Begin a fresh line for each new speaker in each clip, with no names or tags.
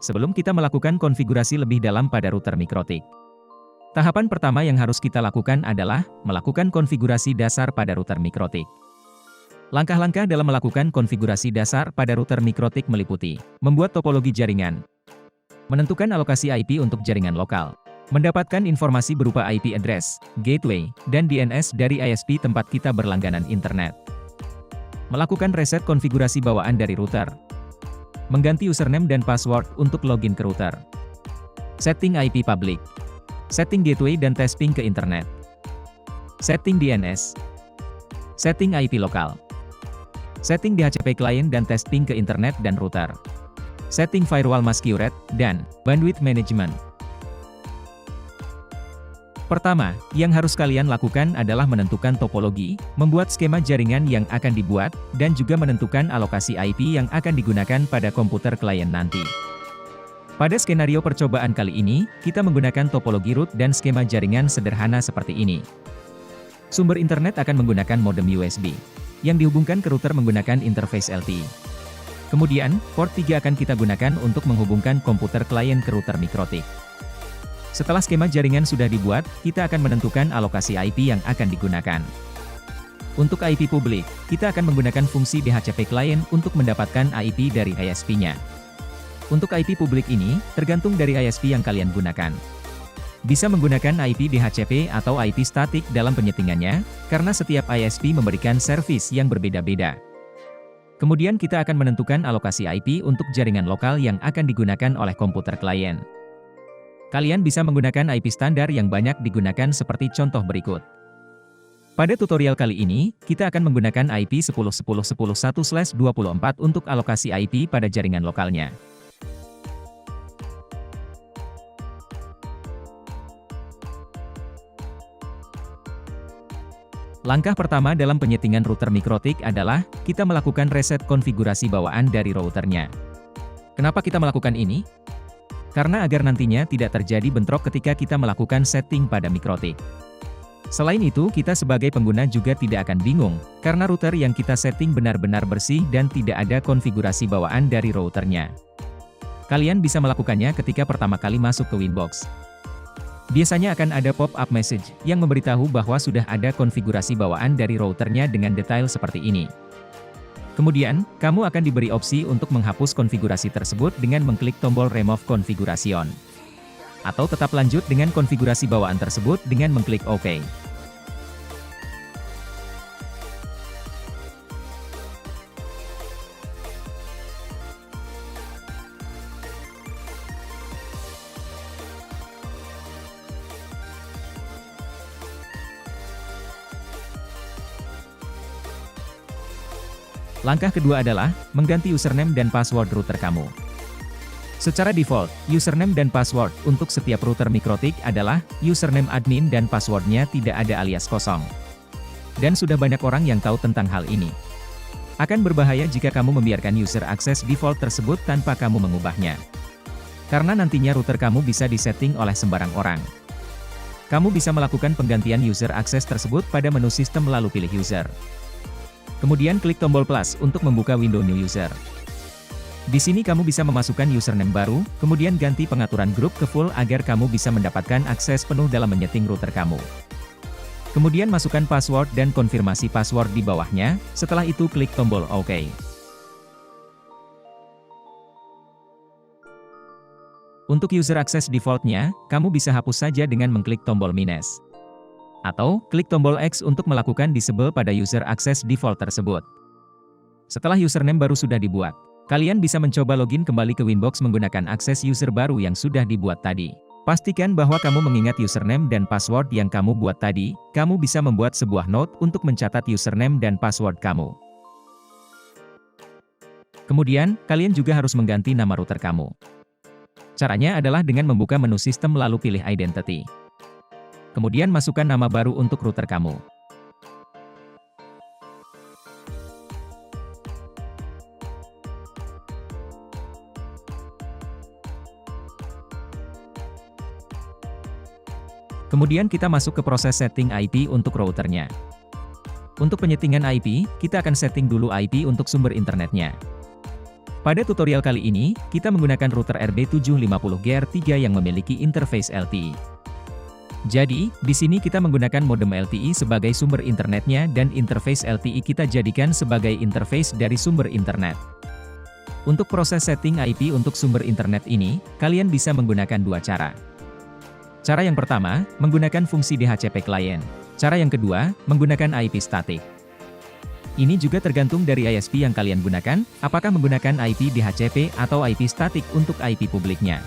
Sebelum kita melakukan konfigurasi lebih dalam pada router Mikrotik. Tahapan pertama yang harus kita lakukan adalah melakukan konfigurasi dasar pada router Mikrotik. Langkah-langkah dalam melakukan konfigurasi dasar pada router Mikrotik meliputi membuat topologi jaringan, menentukan alokasi IP untuk jaringan lokal, mendapatkan informasi berupa IP address, gateway, dan DNS dari ISP tempat kita berlangganan internet, melakukan reset konfigurasi bawaan dari router, mengganti username dan password untuk login ke router, setting IP public, setting gateway dan testing ke internet, setting DNS, setting IP lokal, setting DHCP client dan testing ke internet dan router, setting firewall mask rate, dan bandwidth management. Pertama, yang harus kalian lakukan adalah menentukan topologi, membuat skema jaringan yang akan dibuat, dan juga menentukan alokasi IP yang akan digunakan pada komputer klien nanti. Pada skenario percobaan kali ini, kita menggunakan topologi root dan skema jaringan sederhana seperti ini. Sumber internet akan menggunakan modem USB, yang dihubungkan ke router menggunakan interface LTE. Kemudian, port 3 akan kita gunakan untuk menghubungkan komputer klien ke router Mikrotik. Setelah skema jaringan sudah dibuat, kita akan menentukan alokasi IP yang akan digunakan. Untuk IP publik, kita akan menggunakan fungsi DHCP client untuk mendapatkan IP dari ISP-nya. Untuk IP publik ini, tergantung dari ISP yang kalian gunakan. Bisa menggunakan IP DHCP atau IP statik dalam penyetingannya, karena setiap ISP memberikan servis yang berbeda-beda. Kemudian kita akan menentukan alokasi IP untuk jaringan lokal yang akan digunakan oleh komputer klien. Kalian bisa menggunakan IP standar yang banyak digunakan seperti contoh berikut. Pada tutorial kali ini, kita akan menggunakan IP 10.10.11/24 untuk alokasi IP pada jaringan lokalnya. Langkah pertama dalam penyetingan router Mikrotik adalah, kita melakukan reset konfigurasi bawaan dari routernya. Kenapa kita melakukan ini? Karena agar nantinya tidak terjadi bentrok ketika kita melakukan setting pada Mikrotik. Selain itu, kita sebagai pengguna juga tidak akan bingung, karena router yang kita setting benar-benar bersih dan tidak ada konfigurasi bawaan dari routernya. Kalian bisa melakukannya ketika pertama kali masuk ke Winbox. Biasanya akan ada pop-up message yang memberitahu bahwa sudah ada konfigurasi bawaan dari routernya dengan detail seperti ini. Kemudian, kamu akan diberi opsi untuk menghapus konfigurasi tersebut dengan mengklik tombol Remove Configuration. Atau tetap lanjut dengan konfigurasi bawaan tersebut dengan mengklik OK. Langkah kedua adalah, mengganti username dan password router kamu. Secara default, username dan password untuk setiap router Mikrotik adalah, username admin dan passwordnya tidak ada alias kosong. Dan sudah banyak orang yang tahu tentang hal ini. Akan berbahaya jika kamu membiarkan user access default tersebut tanpa kamu mengubahnya. Karena nantinya router kamu bisa disetting oleh sembarang orang. Kamu bisa melakukan penggantian user access tersebut pada menu sistem lalu pilih user. Kemudian klik tombol plus untuk membuka window new user. Di sini kamu bisa memasukkan username baru, kemudian ganti pengaturan grup ke full agar kamu bisa mendapatkan akses penuh dalam menyeting router kamu. Kemudian masukkan password dan konfirmasi password di bawahnya, setelah itu klik tombol OK. Untuk user access defaultnya, kamu bisa hapus saja dengan mengklik tombol minus. Atau, klik tombol X untuk melakukan disable pada user access default tersebut. Setelah username baru sudah dibuat, kalian bisa mencoba login kembali ke Winbox menggunakan akses user baru yang sudah dibuat tadi. Pastikan bahwa kamu mengingat username dan password yang kamu buat tadi, kamu bisa membuat sebuah note untuk mencatat username dan password kamu. Kemudian, kalian juga harus mengganti nama router kamu. Caranya adalah dengan membuka menu sistem lalu pilih Identity. Kemudian masukkan nama baru untuk router kamu. Kemudian kita masuk ke proses setting IP untuk routernya. Untuk penyetingan IP, kita akan setting dulu IP untuk sumber internetnya. Pada tutorial kali ini, kita menggunakan router RB750GR3 yang memiliki interface LTE. Jadi, di sini kita menggunakan modem LTE sebagai sumber internetnya dan interface LTE kita jadikan sebagai interface dari sumber internet. Untuk proses setting IP untuk sumber internet ini, kalian bisa menggunakan dua cara. Cara yang pertama, menggunakan fungsi DHCP client. Cara yang kedua, menggunakan IP static. Ini juga tergantung dari ISP yang kalian gunakan, apakah menggunakan IP DHCP atau IP static untuk IP publiknya.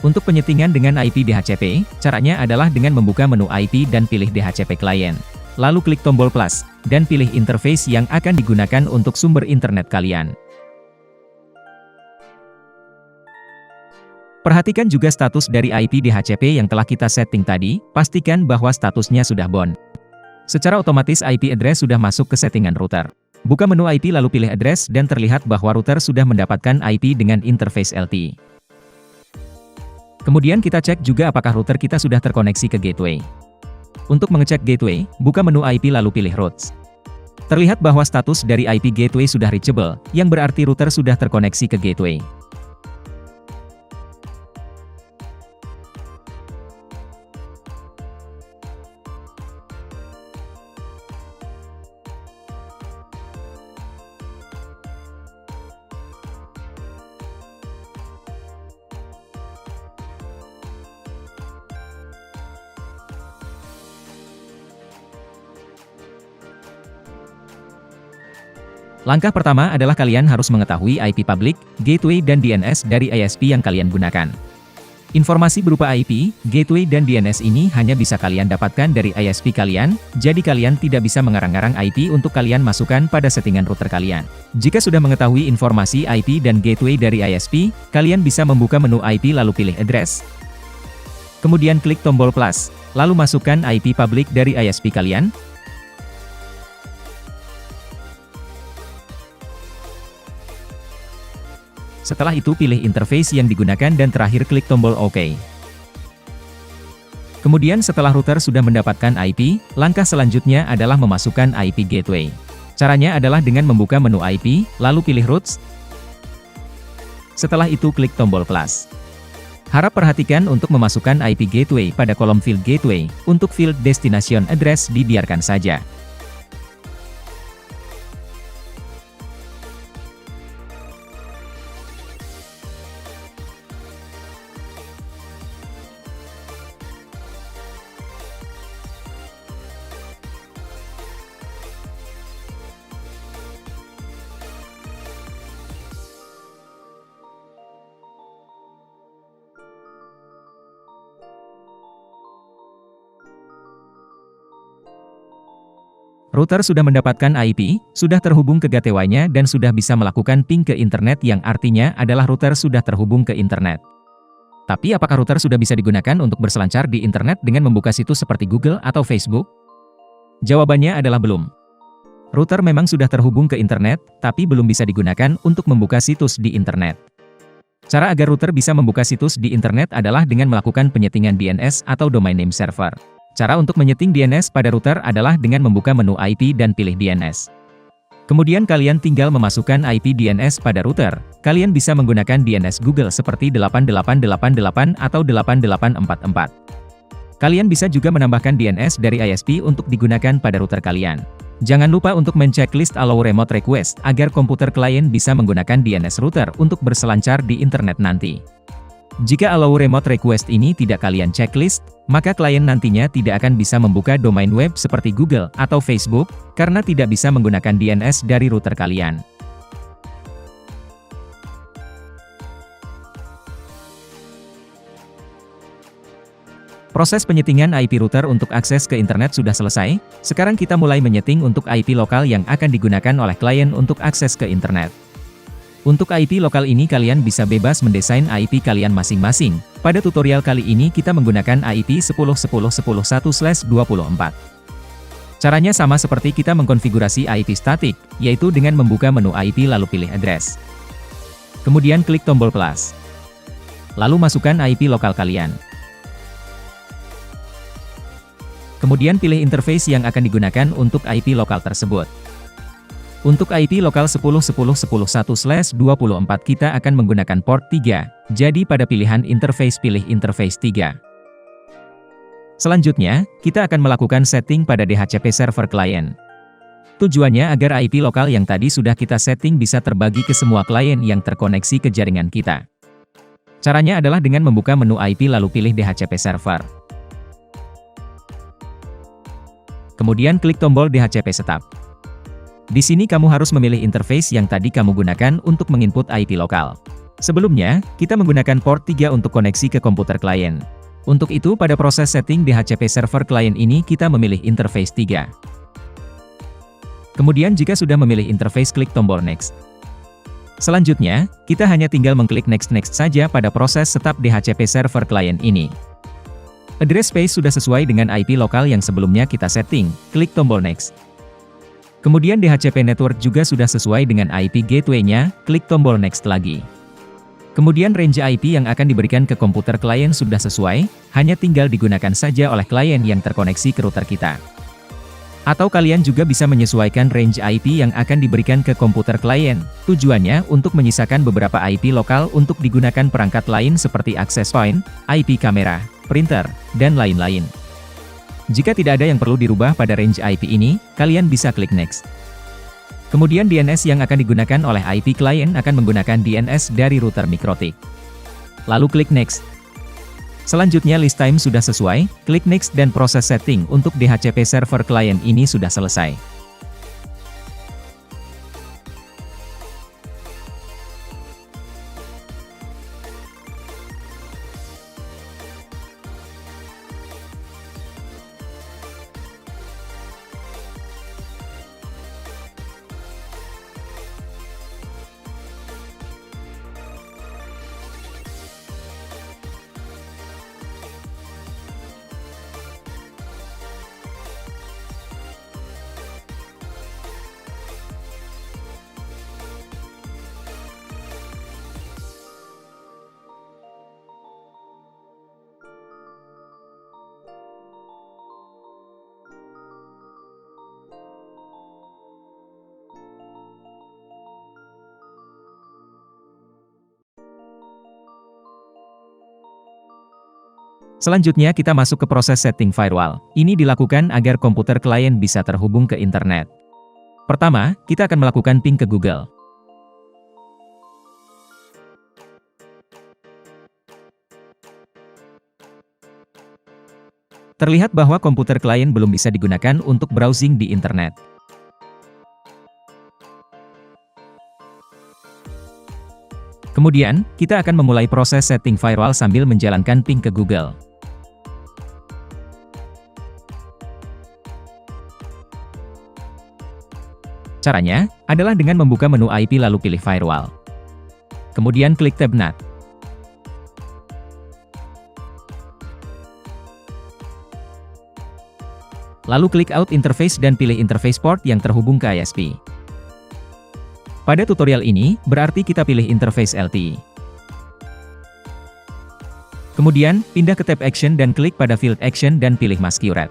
Untuk penyetingan dengan IP DHCP, caranya adalah dengan membuka menu IP dan pilih DHCP client. Lalu klik tombol plus, dan pilih interface yang akan digunakan untuk sumber internet kalian. Perhatikan juga status dari IP DHCP yang telah kita setting tadi, pastikan bahwa statusnya sudah bound. Secara otomatis IP address sudah masuk ke settingan router. Buka menu IP lalu pilih address dan terlihat bahwa router sudah mendapatkan IP dengan interface LTE. Kemudian kita cek juga apakah router kita sudah terkoneksi ke gateway. Untuk mengecek gateway, buka menu IP lalu pilih routes. Terlihat bahwa status dari IP gateway sudah reachable, yang berarti router sudah terkoneksi ke gateway. Langkah pertama adalah kalian harus mengetahui IP public, gateway dan DNS dari ISP yang kalian gunakan. Informasi berupa IP, gateway dan DNS ini hanya bisa kalian dapatkan dari ISP kalian, jadi kalian tidak bisa mengarang-arang IP untuk kalian masukkan pada settingan router kalian. Jika sudah mengetahui informasi IP dan gateway dari ISP, kalian bisa membuka menu IP lalu pilih address. Kemudian klik tombol plus, lalu masukkan IP public dari ISP kalian. Setelah itu pilih interface yang digunakan dan terakhir klik tombol OK. Kemudian setelah router sudah mendapatkan IP, langkah selanjutnya adalah memasukkan IP gateway. Caranya adalah dengan membuka menu IP, lalu pilih routes. Setelah itu klik tombol plus. Harap perhatikan untuk memasukkan IP gateway pada kolom field gateway, untuk field destination address dibiarkan saja. Router sudah mendapatkan IP, sudah terhubung ke gateway-nya dan sudah bisa melakukan ping ke internet yang artinya adalah router sudah terhubung ke internet. Tapi apakah router sudah bisa digunakan untuk berselancar di internet dengan membuka situs seperti Google atau Facebook? Jawabannya adalah belum. Router memang sudah terhubung ke internet, tapi belum bisa digunakan untuk membuka situs di internet. Cara agar router bisa membuka situs di internet adalah dengan melakukan penyetingan DNS atau domain name server. Cara untuk menyeting DNS pada router adalah dengan membuka menu IP dan pilih DNS. Kemudian kalian tinggal memasukkan IP DNS pada router. Kalian bisa menggunakan DNS Google seperti 8888 atau 8844. Kalian bisa juga menambahkan DNS dari ISP untuk digunakan pada router kalian. Jangan lupa untuk menceklis allow remote request agar komputer klien bisa menggunakan DNS router untuk berselancar di internet nanti. Jika allow remote request ini tidak kalian checklist, maka klien nantinya tidak akan bisa membuka domain web seperti Google atau Facebook, karena tidak bisa menggunakan DNS dari router kalian. Proses penyetingan IP router untuk akses ke internet sudah selesai, sekarang kita mulai menyeting untuk IP lokal yang akan digunakan oleh klien untuk akses ke internet. Untuk IP lokal ini kalian bisa bebas mendesain IP kalian masing-masing. Pada tutorial kali ini kita menggunakan IP 10.10.10.1/24. Caranya sama seperti kita mengkonfigurasi IP statik, yaitu dengan membuka menu IP lalu pilih address. Kemudian klik tombol plus. Lalu masukkan IP lokal kalian. Kemudian pilih interface yang akan digunakan untuk IP lokal tersebut. Untuk IP lokal 10.10.11/24 kita akan menggunakan port 3, jadi pada pilihan interface pilih interface 3. Selanjutnya, kita akan melakukan setting pada DHCP server client. Tujuannya agar IP lokal yang tadi sudah kita setting bisa terbagi ke semua klien yang terkoneksi ke jaringan kita. Caranya adalah dengan membuka menu IP lalu pilih DHCP server. Kemudian klik tombol DHCP Setup. Di sini kamu harus memilih interface yang tadi kamu gunakan untuk menginput IP lokal. Sebelumnya, kita menggunakan port 3 untuk koneksi ke komputer klien. Untuk itu pada proses setting DHCP server client ini kita memilih interface 3. Kemudian jika sudah memilih interface klik tombol next. Selanjutnya, kita hanya tinggal mengklik next saja pada proses setup DHCP server client ini. Address space sudah sesuai dengan IP lokal yang sebelumnya kita setting, klik tombol next. Kemudian DHCP network juga sudah sesuai dengan IP gateway-nya, klik tombol next lagi. Kemudian range IP yang akan diberikan ke komputer klien sudah sesuai, hanya tinggal digunakan saja oleh klien yang terkoneksi ke router kita. Atau kalian juga bisa menyesuaikan range IP yang akan diberikan ke komputer klien, tujuannya untuk menyisakan beberapa IP lokal untuk digunakan perangkat lain seperti access point, IP kamera, printer, dan lain-lain. Jika tidak ada yang perlu dirubah pada range IP ini, kalian bisa klik next. Kemudian DNS yang akan digunakan oleh IP klien akan menggunakan DNS dari router Mikrotik. Lalu klik next. Selanjutnya list time sudah sesuai, klik next dan proses setting untuk DHCP server client ini sudah selesai. Selanjutnya kita masuk ke proses setting firewall. Ini dilakukan agar komputer klien bisa terhubung ke internet. Pertama, kita akan melakukan ping ke Google. Terlihat bahwa komputer klien belum bisa digunakan untuk browsing di internet. Kemudian, kita akan memulai proses setting firewall sambil menjalankan ping ke Google. Caranya adalah dengan membuka menu IP lalu pilih firewall. Kemudian klik tab NAT. Lalu klik out interface dan pilih interface port yang terhubung ke ISP. Pada tutorial ini, berarti kita pilih interface LTE. Kemudian, pindah ke tab Action dan klik pada Field Action dan pilih Mask QRAT.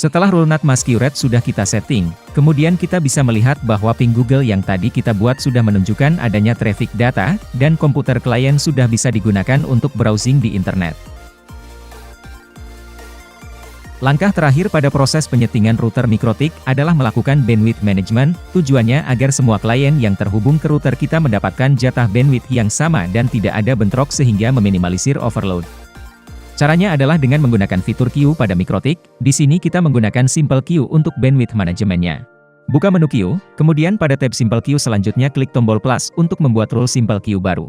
Setelah rule NAT Mask QRAT sudah kita setting, kemudian kita bisa melihat bahwa ping Google yang tadi kita buat sudah menunjukkan adanya traffic data, dan komputer klien sudah bisa digunakan untuk browsing di internet. Langkah terakhir pada proses penyetingan router Mikrotik adalah melakukan bandwidth management, tujuannya agar semua klien yang terhubung ke router kita mendapatkan jatah bandwidth yang sama dan tidak ada bentrok sehingga meminimalisir overload. Caranya adalah dengan menggunakan fitur queue pada Mikrotik. Di sini kita menggunakan Simple Queue untuk bandwidth manajemennya. Buka menu queue, kemudian pada tab Simple Queue selanjutnya klik tombol plus untuk membuat rule Simple Queue baru.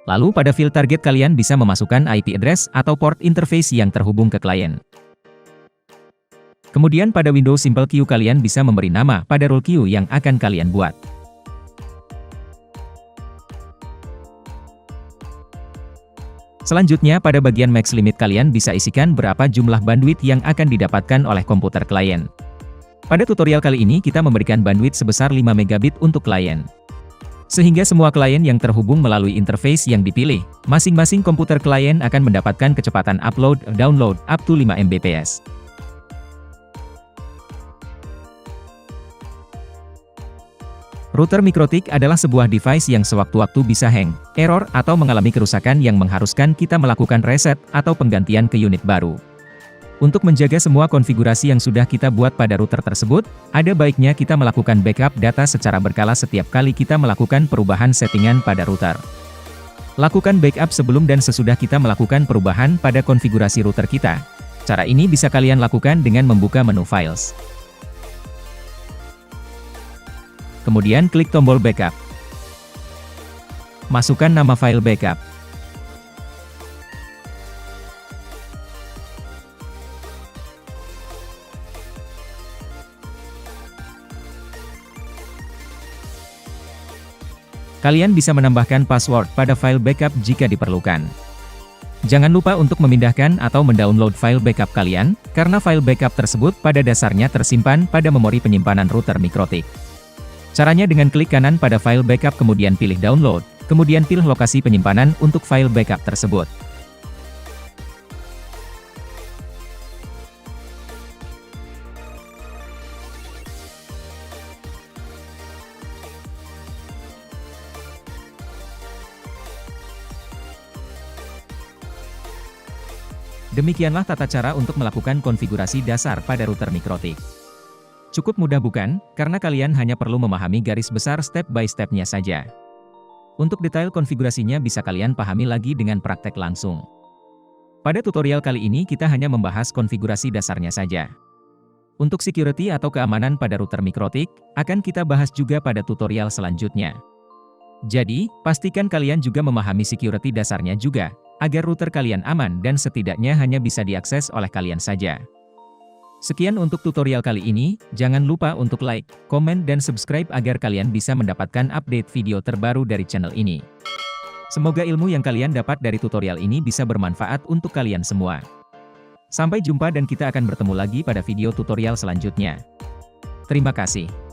Lalu pada field target kalian bisa memasukkan IP address atau port interface yang terhubung ke klien. Kemudian pada window Simple Queue kalian bisa memberi nama pada rule queue yang akan kalian buat. Selanjutnya pada bagian max limit kalian bisa isikan berapa jumlah bandwidth yang akan didapatkan oleh komputer klien. Pada tutorial kali ini kita memberikan bandwidth sebesar 5 megabit untuk klien. Sehingga semua klien yang terhubung melalui interface yang dipilih, masing-masing komputer klien akan mendapatkan kecepatan upload, download, up to 5 Mbps. Router mikrotik adalah sebuah device yang sewaktu-waktu bisa hang, error, atau mengalami kerusakan yang mengharuskan kita melakukan reset atau penggantian ke unit baru. Untuk menjaga semua konfigurasi yang sudah kita buat pada router tersebut, ada baiknya kita melakukan backup data secara berkala setiap kali kita melakukan perubahan settingan pada router. Lakukan backup sebelum dan sesudah kita melakukan perubahan pada konfigurasi router kita. Cara ini bisa kalian lakukan dengan membuka menu Files. Kemudian klik tombol backup. Masukkan nama file backup. Kalian bisa menambahkan password pada file backup jika diperlukan. Jangan lupa untuk memindahkan atau mendownload file backup kalian, karena file backup tersebut pada dasarnya tersimpan pada memori penyimpanan router mikrotik. Caranya dengan klik kanan pada file backup kemudian pilih download, kemudian pilih lokasi penyimpanan untuk file backup tersebut. Demikianlah tata cara untuk melakukan konfigurasi dasar pada router mikrotik. Cukup mudah bukan? Karena kalian hanya perlu memahami garis besar step by step-nya saja. Untuk detail konfigurasinya bisa kalian pahami lagi dengan praktek langsung. Pada tutorial kali ini kita hanya membahas konfigurasi dasarnya saja. Untuk security atau keamanan pada router mikrotik, akan kita bahas juga pada tutorial selanjutnya. Jadi, pastikan kalian juga memahami security dasarnya juga, agar router kalian aman dan setidaknya hanya bisa diakses oleh kalian saja. Sekian untuk tutorial kali ini, jangan lupa untuk like, komen dan subscribe agar kalian bisa mendapatkan update video terbaru dari channel ini. Semoga ilmu yang kalian dapat dari tutorial ini bisa bermanfaat untuk kalian semua. Sampai jumpa dan kita akan bertemu lagi pada video tutorial selanjutnya. Terima kasih.